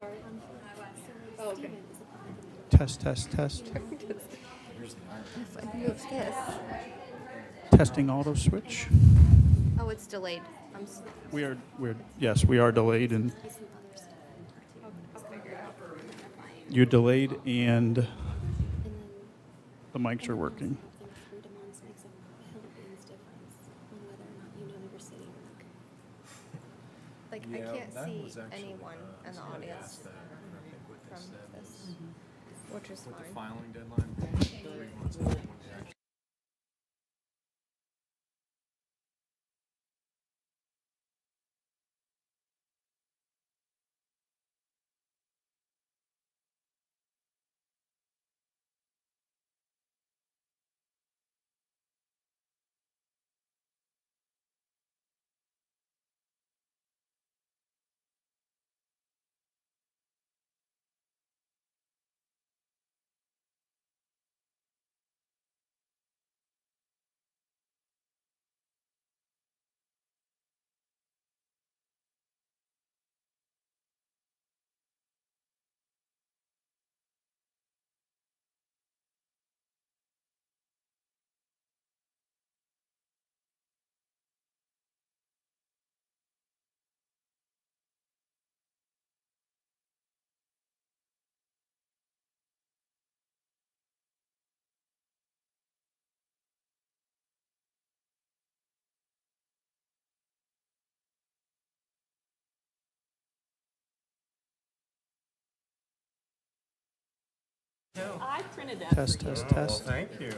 Oh, okay. Test, test, test. If I move this. Testing auto switch. Oh, it's delayed. Yes, we are delayed, and you're delayed, and the mics are working. Like, I can't see anyone in the audience from this, which is With the fine. filing deadline, 3 months before when the actual I printed that. Test, test, test. Thank you.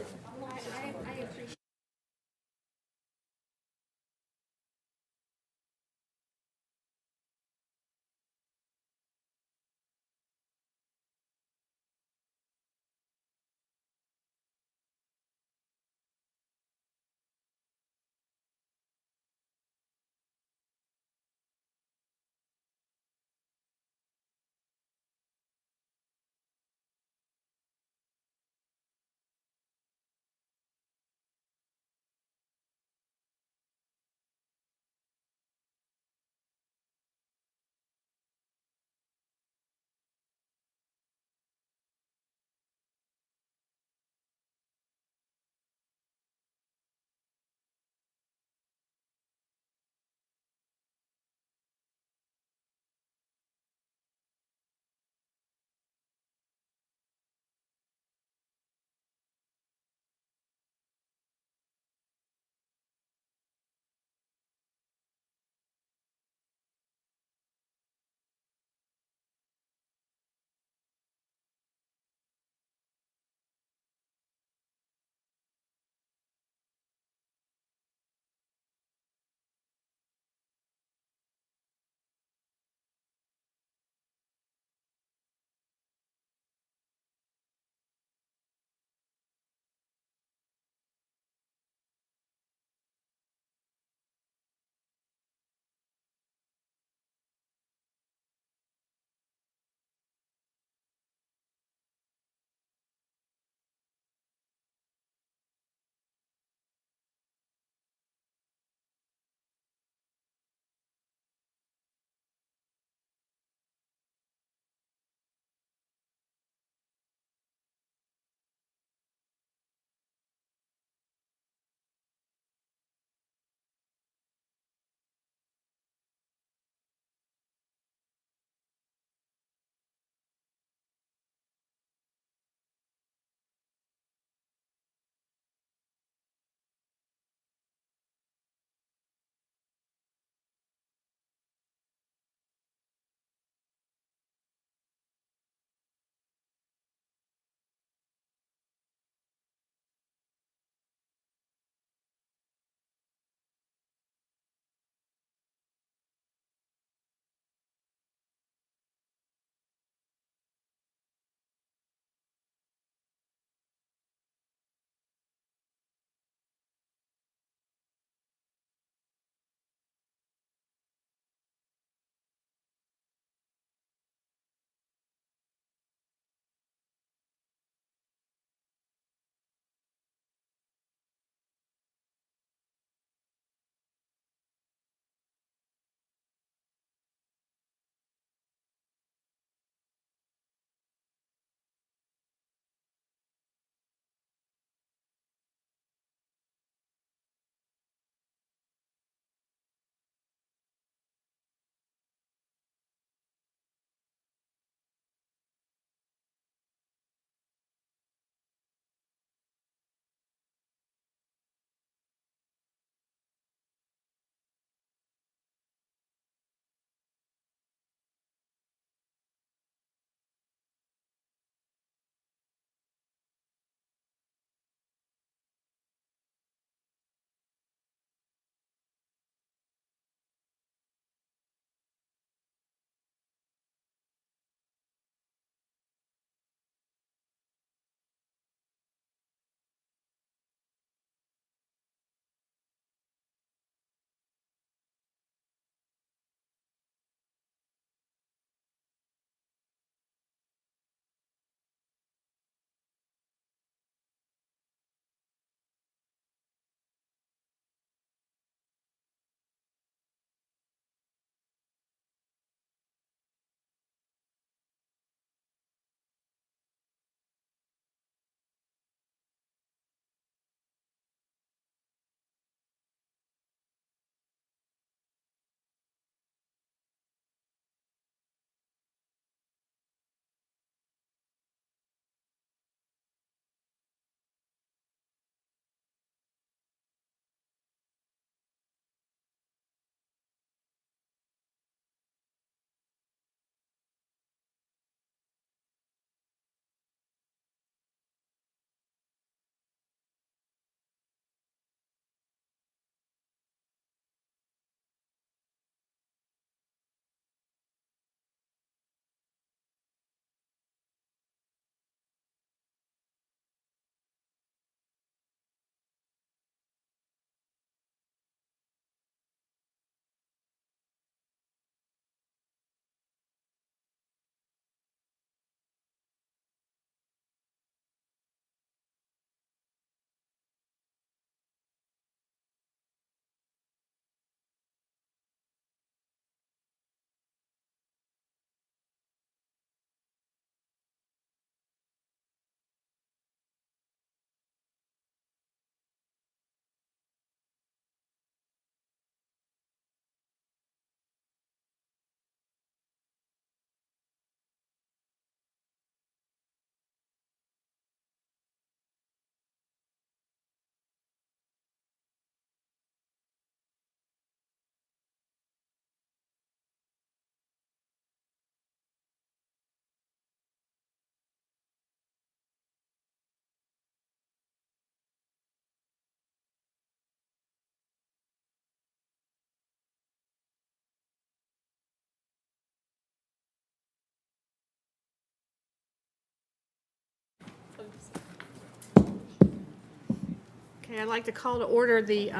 Okay, I'd like to call to order the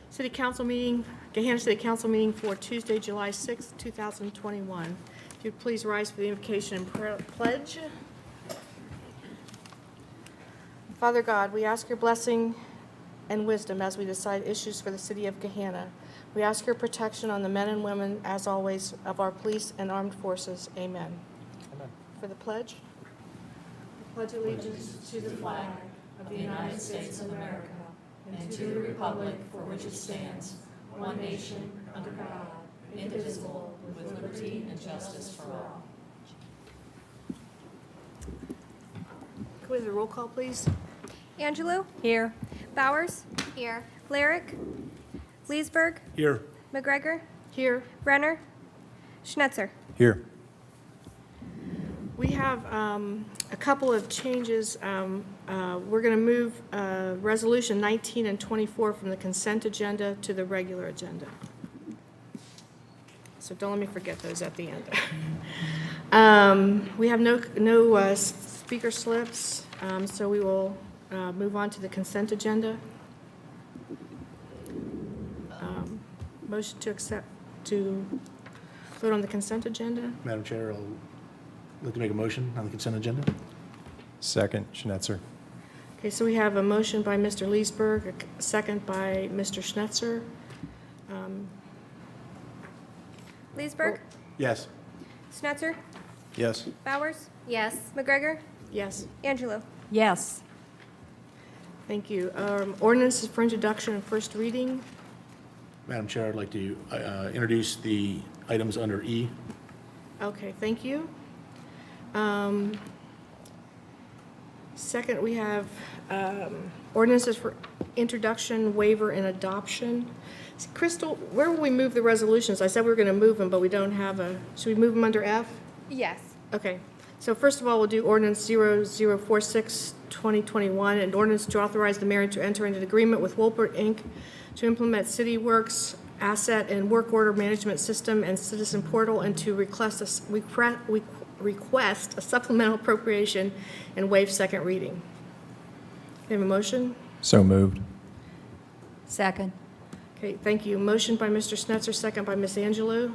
City Council meeting, Gahanna City Council meeting for Tuesday, July 6th, 2021. If you'd please rise for the invocation and pledge. Father God, we ask your blessing and wisdom as we decide issues for the city of Gahanna. We ask your protection on the men and women, as always, of our police and armed forces. Amen. Amen. For the pledge. I pledge allegiance to the flag of the United States of America and to the republic for which it stands, one nation, under God, indivisible, with liberty and justice for all. Can we have a roll call, please? Angelou? Here. Bowers? Here. Lyric? Leeseberg? Here. McGregor? Here. Renner? Schnetzer? Here. We have a couple of changes. We're going to move Resolution 19 and 24 from the consent agenda to the regular agenda. So don't let me forget those at the end. We have no speaker slips, so we will move on to the consent agenda. Motion to accept, to vote on the consent agenda. Madam Chair, I'd like to make a motion on the consent agenda. Second, Schnetzer. Okay, so we have a motion by Mr. Leeseberg, a second by Mr. Schnetzer. Leeseberg? Yes. Schnetzer? Yes. Bowers? Yes. McGregor? Yes, Angelou? Yes. thank you. Ordinances for introduction and first reading. Madam Chair, I'd like to introduce the items under E. Okay, thank you. Second, we have ordinances for introduction, waiver, and adoption. Crystal, where will we move the resolutions? I said we were going to move them, but we don't have a, should we move them under F? Yes. Okay, so first of all, we'll do ordinance 0046, 2021, an ordinance to authorize the mayor to enter into an agreement with Wolpert, Inc. to implement City Works asset and work order management system and citizen portal, and to request a supplemental appropriation and waive second reading. We have a motion? So moved. Second. Okay, thank you. Motion by Mr. Schnetzer, second by Ms. Angelou.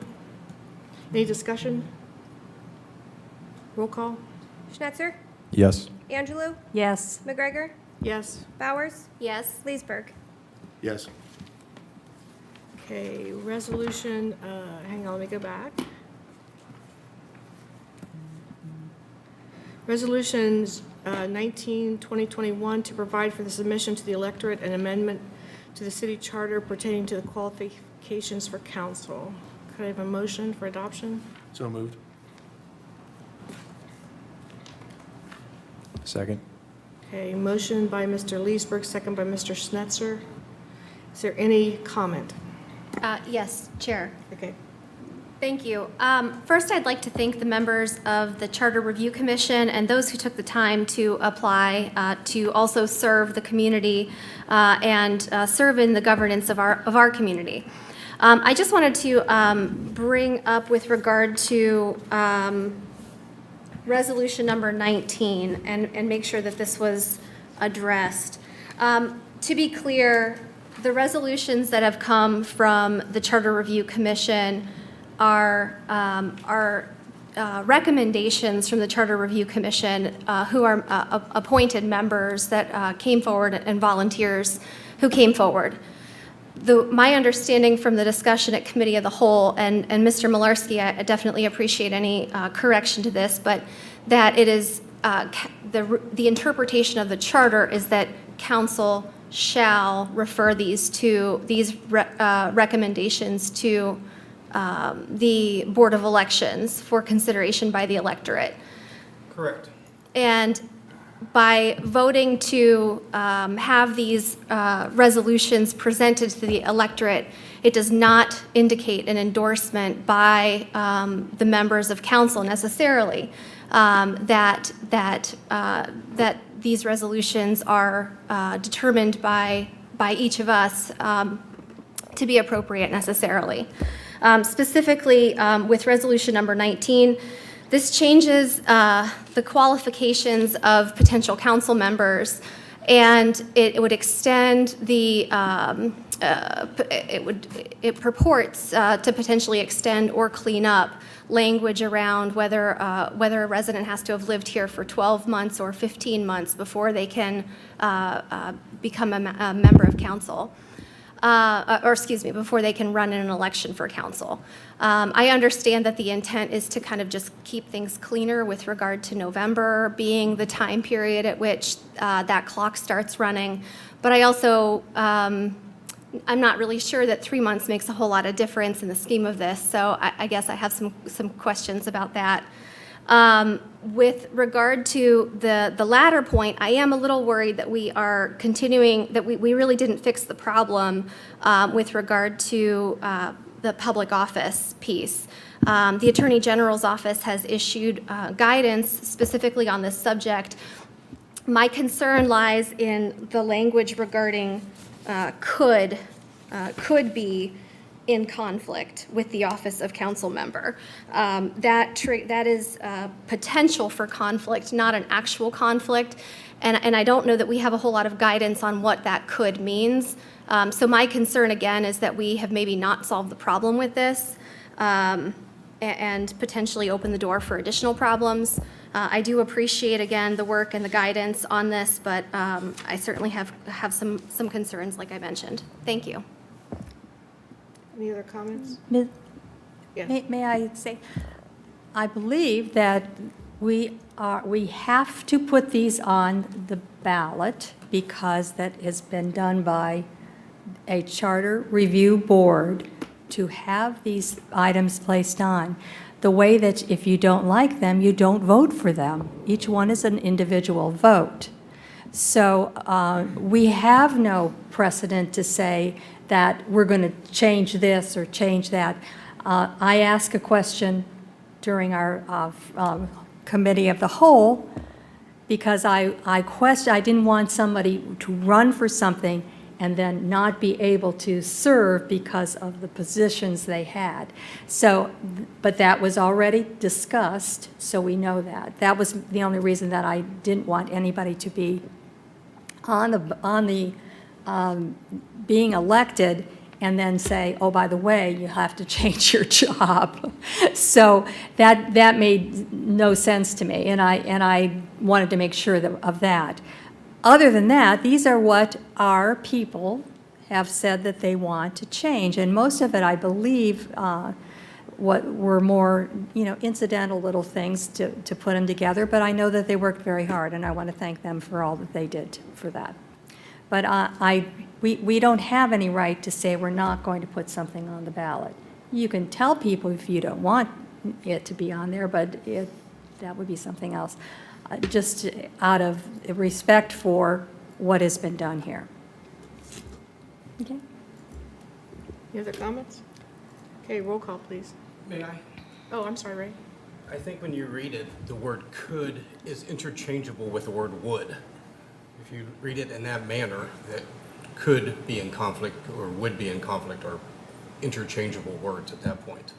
Any discussion? Roll call? Schnetzer? Yes. Angelou? Yes. McGregor? Yes. Bowers? Yes. Leeseberg? Yes. Okay, resolution, hang on, let me go back. Resolutions 19, 2021, to provide for the submission to the electorate an amendment to the city charter pertaining to the qualifications for council. Could I have a motion for adoption? So moved. Second. Okay, motion by Mr. Leesburg, second by Mr. Schnetzer. Is there any comment? Yes, Chair. Okay. Thank you. First, I'd like to thank the members of the Charter Review Commission and those who took the time to apply to also serve the community and serve in the governance of our community. I just wanted to bring up with regard to resolution number 19 and make sure that this was addressed. To be clear, the resolutions that have come from the Charter Review Commission are recommendations from the Charter Review Commission who are appointed members that came forward and volunteers who came forward. My understanding from the discussion at Committee of the Whole, and Mr. Malarski, I definitely appreciate any correction to this, but that it is, the interpretation of the charter is that council shall refer these recommendations to the Board of Elections for consideration by the electorate. Correct. And by voting to have these resolutions presented to the electorate, it does not indicate an endorsement by the members of council necessarily that these resolutions are determined by each of us to be appropriate necessarily. Specifically, with resolution number 19, this changes the qualifications of potential council members And it would extend the, it purports to potentially extend or clean up language around whether a resident has to have lived here for 12 months or 15 months before they can become a member of council. Or excuse me, before they can run in an election for council. I understand that the intent is to kind of just keep things cleaner with regard to November being the time period at which that clock starts running. But I also, I'm not really sure that 3 months makes a whole lot of difference in the scheme of this, so I guess I have some questions about that. With regard to the latter point, I am a little worried that we are continuing, that we really didn't fix the problem with regard to the public office piece. The Attorney General's office has issued guidance specifically on this subject. My concern lies in the language regarding could be in conflict with the office of council member. That is potential for conflict, not an actual conflict. And I don't know that we have a whole lot of guidance on what that could means. So my concern, again, is that we have maybe not solved the problem with this and potentially open the door for additional problems. I do appreciate, again, the work and the guidance on this, but I certainly have some concerns, like I mentioned. Thank you. Any other comments? Yes. May I say, I believe that we have to put these on the ballot because that has been done by a charter review board to have these items placed on. The way that if you don't like them, you don't vote for them. Each one is an individual vote. So we have no precedent to say that we're going to change this or change that. I asked a question during our committee of the whole because I didn't want somebody to run for something and then not be able to serve because of the positions they had. So, but that was already discussed, so we know that. That was the only reason that I didn't want anybody to be on the being elected and then say, oh, by the way, you have to change your job. So that made no sense to me, and I wanted to make sure of that. Other than that, these are what our people have said that they want to change, and most of it, I believe, what were more, incidental little things to put them together, but I know that they worked very hard, and I want to thank them for all that they did for that. But we don't have any right to say we're not going to put something on the ballot. You can tell people if you don't want it to be on there, but that would be something else, just out of respect for what has been done here. Okay. Any other comments? Okay, roll call, please. May I? Oh, I'm sorry, Ray. I think when you read it, the word could is interchangeable with the word would. If you read it in that manner, that could be in conflict or would be in conflict are interchangeable words at that point.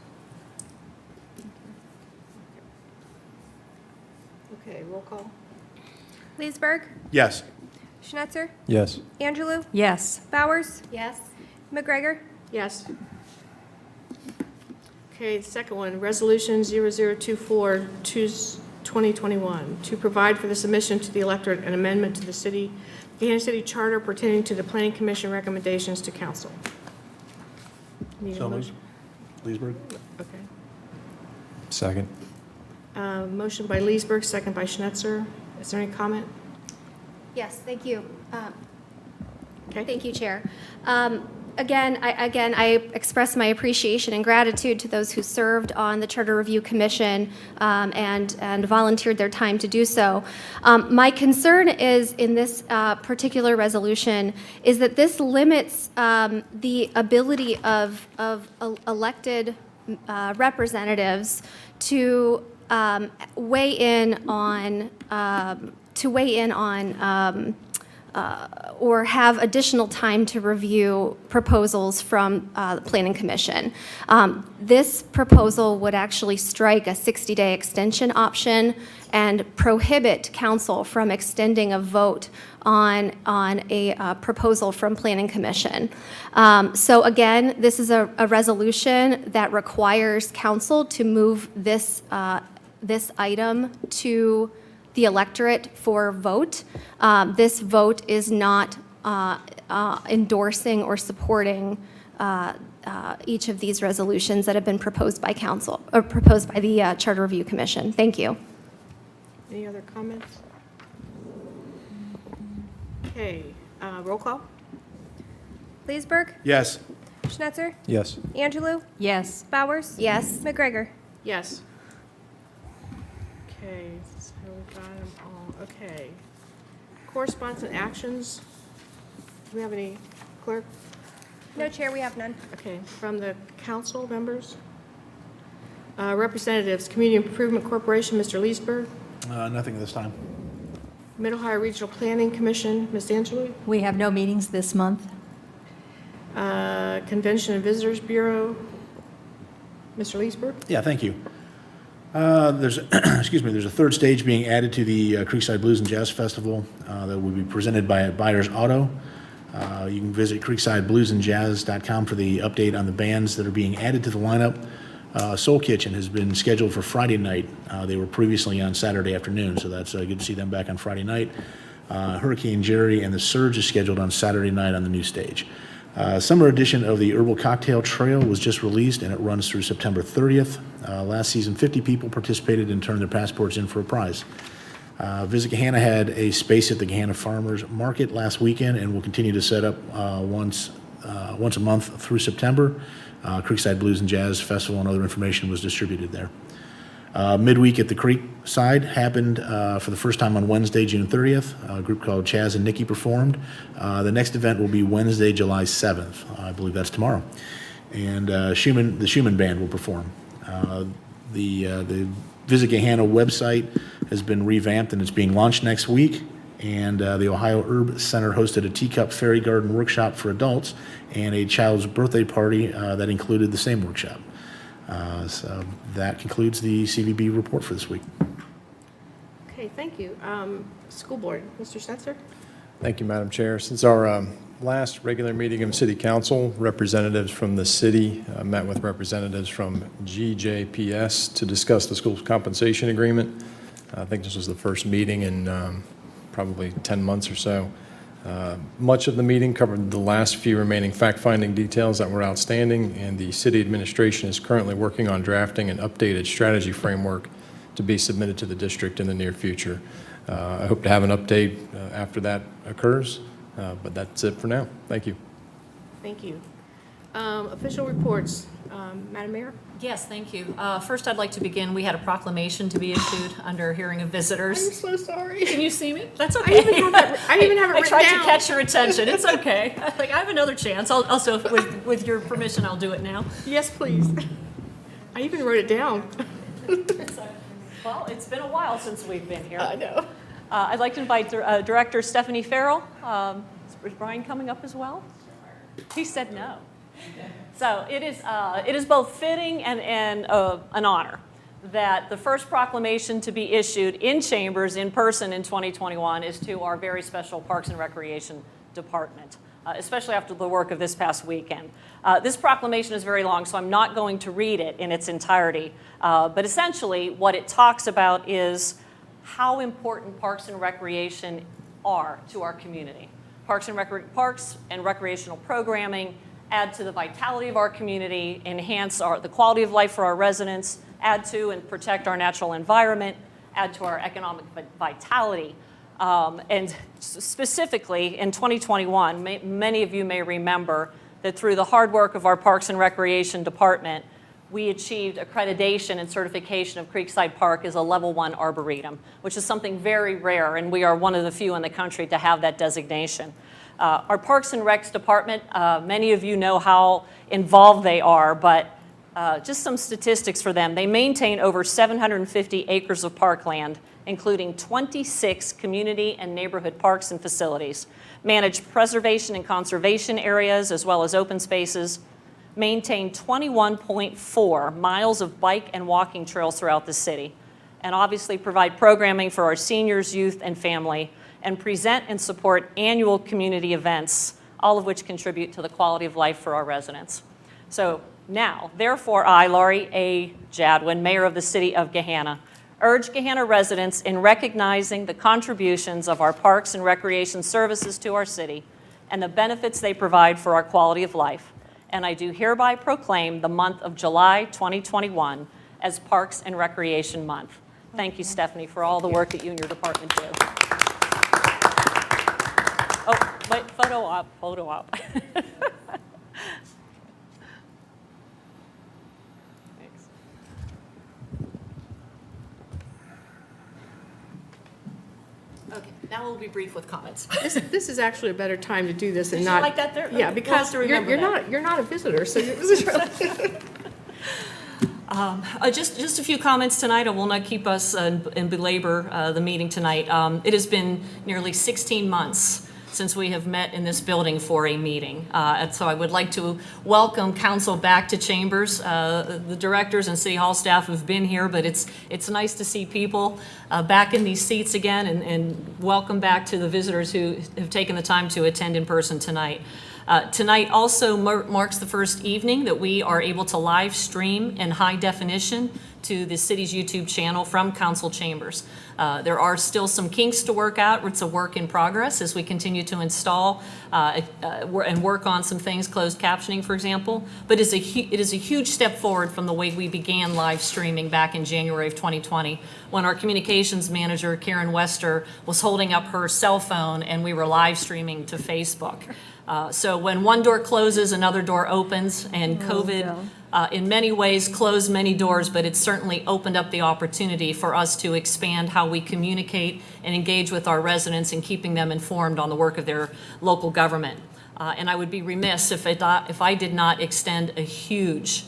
Okay, roll call. Leeseberg, Yes. Schnetzer, Yes. Angelou, Yes. Bowers, Yes. McGregor. Yes. Okay, the second one, Resolution 0024, 2021, to provide for the submission to the electorate an amendment to the Gahanna City Charter pertaining to the Planning Commission recommendations to council. Need a So motion? moved. Leesburg? Okay. Second. Motion by Leeseberg, second by Schnetzer. Is there any comment? Yes, thank you. Okay. Thank you, Chair. Again, I express my appreciation and gratitude to those who served on the Charter Review Commission and volunteered their time to do so. My concern is in this particular resolution is that this limits the ability of elected representatives to weigh in on or have additional time to review proposals from the Planning Commission. This proposal would actually strike a 60-day extension option and prohibit council from extending a vote on a proposal from Planning Commission. So again, this is a resolution that requires council to move this item to the electorate for vote. This vote is not endorsing or supporting each of these resolutions that have been proposed by council, or proposed by the Charter Review Commission. Thank you. Any other comments? Okay, roll call? Leeseberg, Yes. Schnetzer, Yes. Angelou, Yes. Bowers, Yes. McGregor. Yes. Okay, so we got them all, okay. Correspondence and actions. Do we have any, clerk? No, Chair, we have none. Okay, from the council members? Representatives, Community Improvement Corporation, Mr. Leeseberg. Nothing this time. Mid Ohio Regional Planning Commission, Ms. Angelou. We have no meetings this month. Convention and Visitors Bureau, Mr. Leeseberg. Yeah, thank you. There's, excuse me, there's a third stage being added to the Creekside Blues and Jazz Festival that will be presented by Buyers Auto. You can visit creeksidebluesandjazz.com for the update on the bands that are being added to the lineup. Soul Kitchen has been scheduled for Friday night. They were previously on Saturday afternoon, so that's good to see them back on Friday night. Hurricane Jerry and the Surge is scheduled on Saturday night on the new stage. Summer edition of the Herbal Cocktail Trail was just released, and it runs through September 30th. Last season, 50 people participated and turned their passports in for a prize. Visit Gahanna had a space at the Gahanna Farmers Market last weekend and will continue to set up once a month through September. Creekside Blues and Jazz Festival and other information was distributed there. Midweek at the Creekside happened for the first time on Wednesday, June 30th. A group called Chaz and Nikki performed. The next event will be Wednesday, July 7th. I believe that's tomorrow. And the Schumann Band will perform. The Visit Gahanna website has been revamped and it's being launched next week. And the Ohio Herb Center hosted a teacup fairy garden workshop for adults and a child's birthday party that included the same workshop. So that concludes the CVB report for this week. Okay, thank you. School Board, Mr. Schnetzer? Thank you, Madam Chair. Since our last regular meeting of City Council, representatives from the city met with representatives from GJPS to discuss the school's compensation agreement. I think this was the first meeting in probably 10 months or so. Much of the meeting covered the last few remaining fact-finding details that were outstanding, and the city administration is currently working on drafting an updated strategy framework to be submitted to the district in the near future. I hope to have an update after that occurs, but that's it for now. Thank you. Thank you. Official reports. Madam Mayor? Yes, thank you. First, I'd like to begin. We had a proclamation to be issued under hearing of I'm visitors. so sorry. Can you see me? That's I okay. even have it I written tried down. to catch your attention. It's okay. I have another chance. Also, with your permission, I'll do it now. Yes, please. I even wrote it down. Well, it's been a while since we've been here. I know. I'd like to invite Director Stephanie Farrell. Is Brian coming up as well? He said no. So it is both fitting and an honor that the first proclamation to be issued in chambers in person in 2021 is to our very special Parks and Recreation Department, especially after the work of this past weekend. This proclamation is very long, so I'm not going to read it in its entirety, but essentially what it talks about is how important Parks and Recreation are to our community. Parks and recreational programming add to the vitality of our community, enhance the quality of life for our residents, add to and protect our natural environment, add to our economic vitality. And specifically in 2021, many of you may remember that through the hard work of our Parks and Recreation Department, we achieved accreditation and certification of Creekside Park as a level 1 arboretum, which is something very rare, and we are one of the few in the country to have that designation. Our Parks and Recs Department, many of you know how involved they are, but just some statistics for them. They maintain over 750 acres of parkland including 26 community and neighborhood parks and facilities, manage preservation and conservation areas as well as open spaces, maintain 21.4 miles of bike and walking trails throughout the city, and obviously provide programming for our seniors, youth, and family, and present and support annual community events, all of which contribute to the quality of life for our residents. So now, therefore, I, Laurie A. Jadwin, Mayor of the City of Gahanna, urge Gahanna residents in recognizing the contributions of our parks and recreation services to our city and the benefits they provide for our quality of life. And I do hereby proclaim the month of July 2021 as Parks and Recreation Month. Thank you, Stephanie, for all the work that you and your department do. Oh, wait, photo op, photo op. Thanks. Okay, now we'll be brief with comments. This is actually a better time to do this and Did you not. like that there? Yeah, We'll because have to remember that. you're not a visitor, so this is really. Just a few comments tonight. I will not keep us and belabor the meeting tonight. It has been nearly 16 months since we have met in this building for a meeting. And so I would like to welcome council back to chambers. The directors and city hall staff have been here, but it's nice to see people back in these seats again, and welcome back to the visitors who have taken the time to attend in person tonight. Tonight also marks the first evening that we are able to live stream in high definition to the city's YouTube channel from council chambers. There are still some kinks to work out. It's a work in progress as we continue to install and work on some things, closed captioning, for example. But it is a huge step forward from the way we began live streaming back in January of 2020, when our communications manager, Karen Wester, was holding up her cell phone and we were live streaming to Facebook. So when one door closes, another door opens, and COVID in many ways closed many doors, but it certainly opened up the opportunity for us to expand how we communicate and engage with our residents and keeping them informed on the work of their local government. And I would be remiss if I did not extend a huge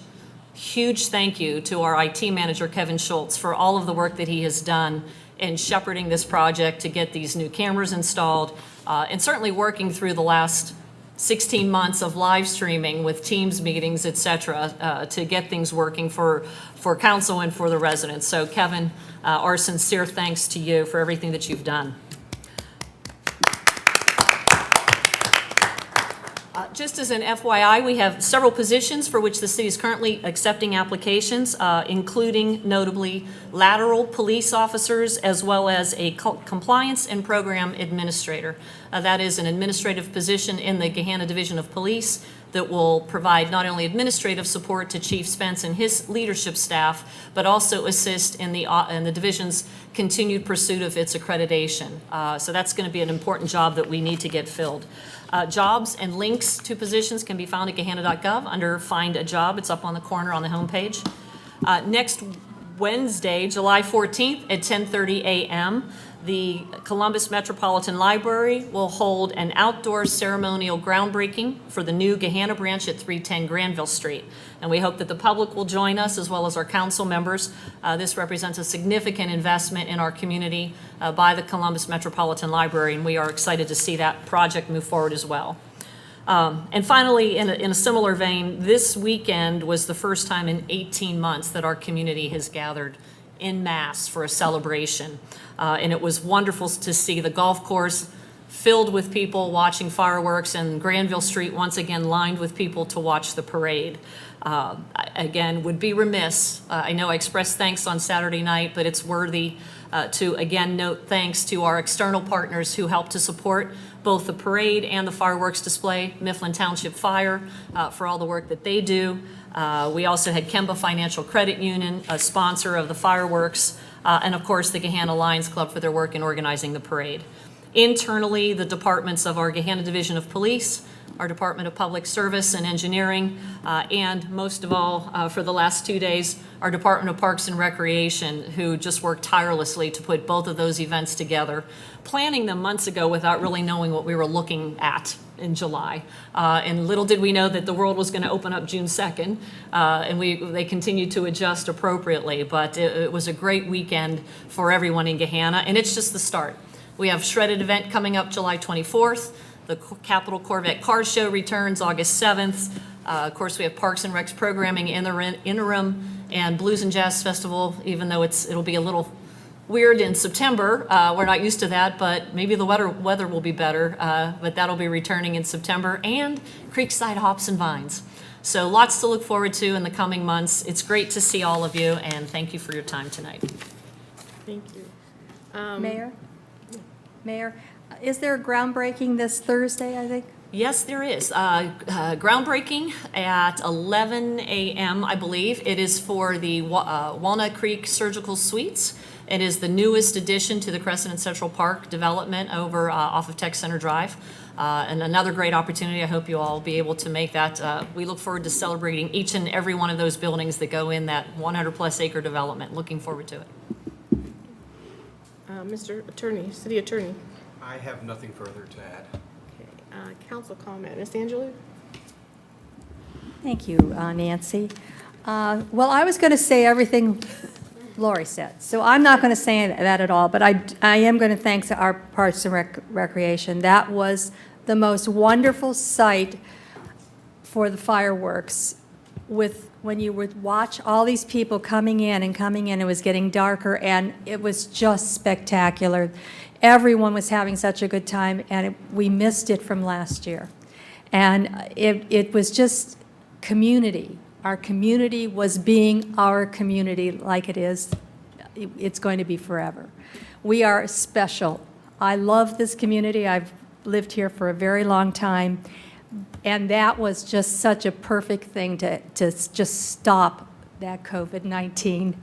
thank you to our IT manager, Kevin Schultz, for all of the work that he has done in shepherding this project to get these new cameras installed, and certainly working through the last 16 months of live streaming with Teams meetings, et cetera, to get things working for council and for the residents. So Kevin, our sincere thanks to you for everything that you've done. Just as an FYI, we have several positions for which the city is currently accepting applications, including notably lateral police officers as well as a compliance and program administrator. That is an administrative position in the Gahanna Division of Police that will provide not only administrative support to Chief Spence and his leadership staff, but also assist in the division's continued pursuit of its accreditation. So that's going to be an important job that we need to get filled. Jobs and links to positions can be found at gahanna.gov under Find a Job. It's up on the corner on the homepage. Next Wednesday, July 14th at 10:30 a.m., the Columbus Metropolitan Library will hold an outdoor ceremonial groundbreaking for the new Gahanna branch at 310 Granville Street. And we hope that the public will join us as well as our council members. This represents a significant investment in our community by the Columbus Metropolitan Library, and we are excited to see that project move forward as well. And finally, in a similar vein, this weekend was the first time in 18 months that our community has gathered en masse for a celebration. And it was wonderful to see the golf course filled with people watching fireworks and Granville Street once again lined with people to watch the parade. Again, would be remiss, I know I expressed thanks on Saturday night, but it's worthy to again note thanks to our external partners who helped to support both the parade and the fireworks display, Mifflin Township Fire for all the work that they do. We also had Kemba Financial Credit Union, a sponsor of the fireworks, and of course the Gahanna Lions Club for their work in organizing the parade. Internally, the departments of our Gahanna Division of Police, our Department of Public Service and Engineering, and most of all, for the last 2 days, our Department of Parks and Recreation, who just worked tirelessly to put both of those events together, planning them months ago without really knowing what we were looking at in July. And little did we know that the world was going to open up June 2nd, and they continued to adjust appropriately. But it was a great weekend for everyone in Gahanna, and it's just the start. We have Shredded event coming up July 24th. The Capitol Corvette Car Show returns August 7th. Of course, we have Parks and Recs programming in the interim, and Blues and Jazz Festival, even though it'll be a little weird in September. We're not used to that, but maybe the weather will be better. But that'll be returning in September, and Creekside Hops and Vines. So lots to look forward to in the coming months. It's great to see all of you, and thank you for your time tonight. Thank you. Mayor, is there a groundbreaking this Thursday, I think? Yes, there is. Groundbreaking at 11 a.m., I believe. It is for the Walnut Creek Surgical Suites. It is the newest addition to the Crescent and Central Park development over off of Tech Center Drive. And another great opportunity. I hope you all will be able to make that. We look forward to celebrating each and every one of those buildings that go in that 100-plus acre development. Looking forward to it. Mr. Attorney, City Attorney. I have nothing further to add. Okay, council comment. Ms. Angelou? Thank you, Nancy. Well, I was going to say everything Lori said, so I'm not going to say that at all, but I am going to thank our Parks and Recreation. That was the most wonderful sight for the fireworks, when you would watch all these people coming in, it was getting darker, and it was just spectacular. Everyone was having such a good time, and we missed it from last year. And it was just community. Our community was being our community like it is. It's going to be forever. We are special. I love this community. I've lived here for a very long time. And that was just such a perfect thing to just stop that COVID-19,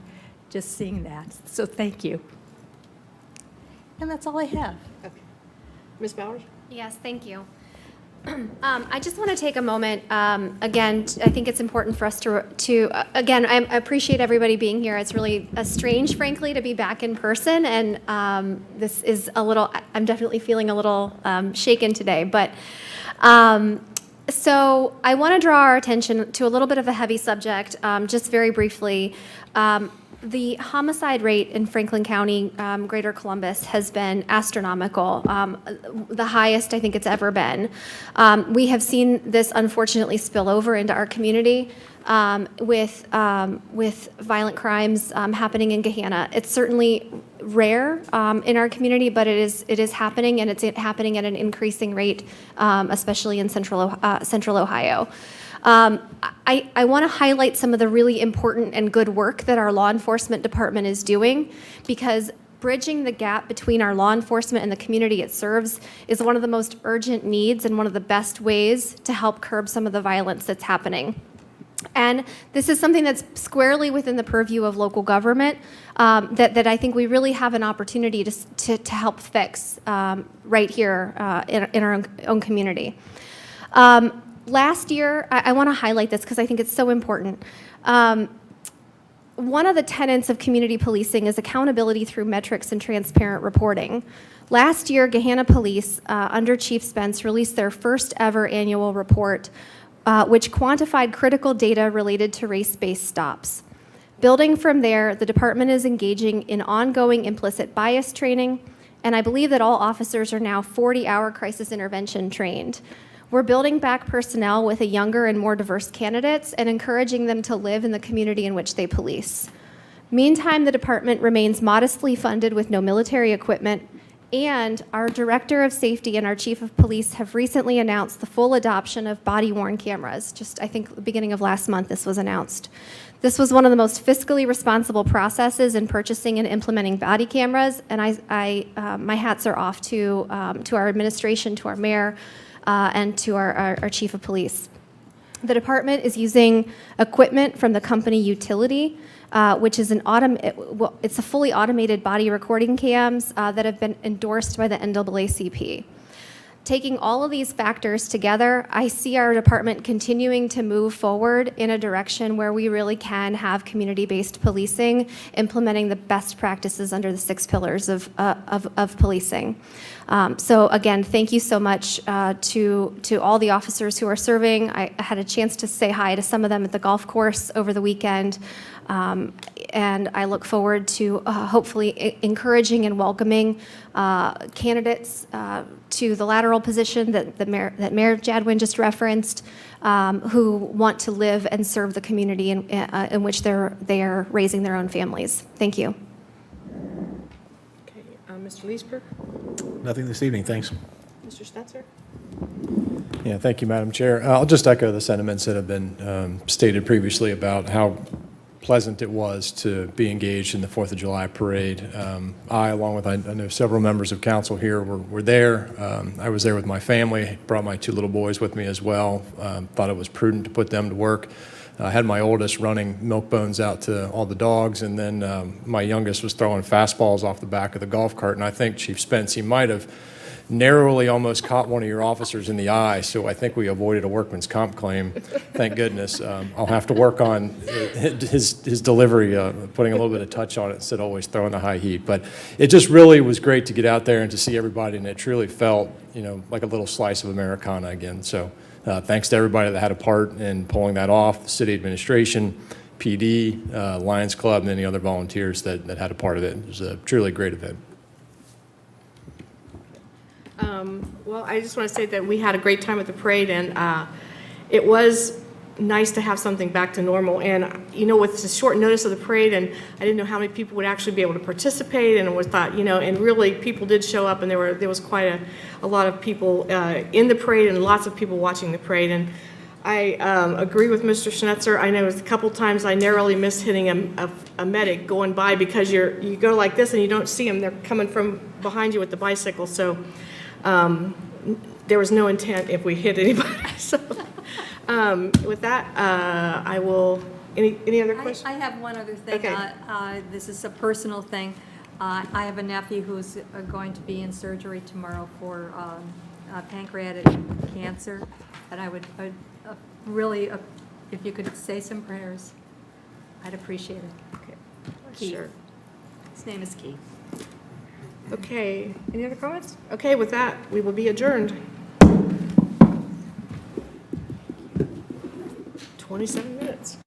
just seeing that. So thank you. And that's all I have. Okay. Ms. Bowers? Yes, thank you. I just want to take a moment. Again, I think it's important for us again, I appreciate everybody being here. It's really strange, frankly, to be back in person. And this is I'm definitely feeling a little shaken today. But so I want to draw our attention to a little bit of a heavy subject, just very briefly. The homicide rate in Franklin County, Greater Columbus, has been astronomical, the highest I think it's ever been. We have seen this unfortunately spill over into our community with violent crimes happening in Gahanna. It's certainly rare in our community, but it is happening, and it's happening at an increasing rate, especially in Central Ohio. I want to highlight some of the really important and good work that our law enforcement department is doing, because bridging the gap between our law enforcement and the community it serves is one of the most urgent needs and one of the best ways to help curb some of the violence that's happening. And this is something that's squarely within the purview of local government that I think we really have an opportunity to help fix right here in our own community. Last year, I want to highlight this because I think it's so important. One of the tenets of community policing is accountability through metrics and transparent reporting. Last year, Gahanna Police, under Chief Spence, released their first ever annual report, which quantified critical data related to race-based stops. Building from there, the department is engaging in ongoing implicit bias training, and I believe that all officers are now 40-hour crisis intervention trained. We're building back personnel with a younger and more diverse candidates and encouraging them to live in the community in which they police. Meantime, the department remains modestly funded with no military equipment, and our Director of Safety and our Chief of Police have recently announced the full adoption of body-worn cameras. Just, I think, the beginning of last month, this was announced. This was one of the most fiscally responsible processes in purchasing and implementing body cameras, and my hats are off to our administration, to our mayor, and to our Chief of Police. The department is using equipment from the company Utility, which is it's a fully automated body recording cams that have been endorsed by the NAACP. Taking all of these factors together, I see our department continuing to move forward in a direction where we really can have community-based policing, implementing the best practices under the 6 pillars of policing. So again, thank you so much to all the officers who are serving. I had a chance to say hi to some of them at the golf course over the weekend. And I look forward to hopefully encouraging and welcoming candidates to the lateral position that Mayor Jadwin just referenced, who want to live and serve the community in which they are raising their own families. Thank you. Okay, Mr. Leeseberg, Nothing this evening, thanks. Mr. Schnetzer? Yeah, thank you, Madam Chair. I'll just echo the sentiments that have been stated previously about how pleasant it was to be engaged in the 4th of July parade. I, along with I know several members of council here, were there. I was there with my family, brought my 2 little boys with me as well. Thought it was prudent to put them to work. I had my oldest running milk bones out to all the dogs, and then my youngest was throwing fastballs off the back of the golf cart, and I think Chief Spence, he might have narrowly almost caught one of your officers in the eye, so I think we avoided a workman's comp claim, thank goodness. I'll have to work on his delivery, putting a little bit of touch on it instead of always throwing the high heat. But it just really was great to get out there and to see everybody, and it truly felt, like a little slice of Americana again. So thanks to everybody that had a part in pulling that off, the city administration, PD, Lions Club, and any other volunteers that had a part of it. It was a truly great event. Well, I just want to say that we had a great time at the parade, and it was nice to have something back to normal. And, with the short notice of the parade, and I didn't know how many people would actually be able to participate, and was thought, and really people did show up, and there was quite a lot of people in the parade and lots of people watching the parade. And I agree with Mr. Schnetzer. I know a couple times I narrowly missed hitting a medic going by because you go like this and you don't see them. They're coming from behind you with the bicycle. So there was no intent if we hit anybody. So with that, I will, any other questions? I have one other thing. Okay. This is a personal thing. I have a nephew who's going to be in surgery tomorrow for pancreatic cancer, and I would really, if you could say some prayers, I'd appreciate it. Okay. Keith. Sure. His name is Keith. Okay, any other comments? Okay, with that, we will be adjourned. 27 minutes.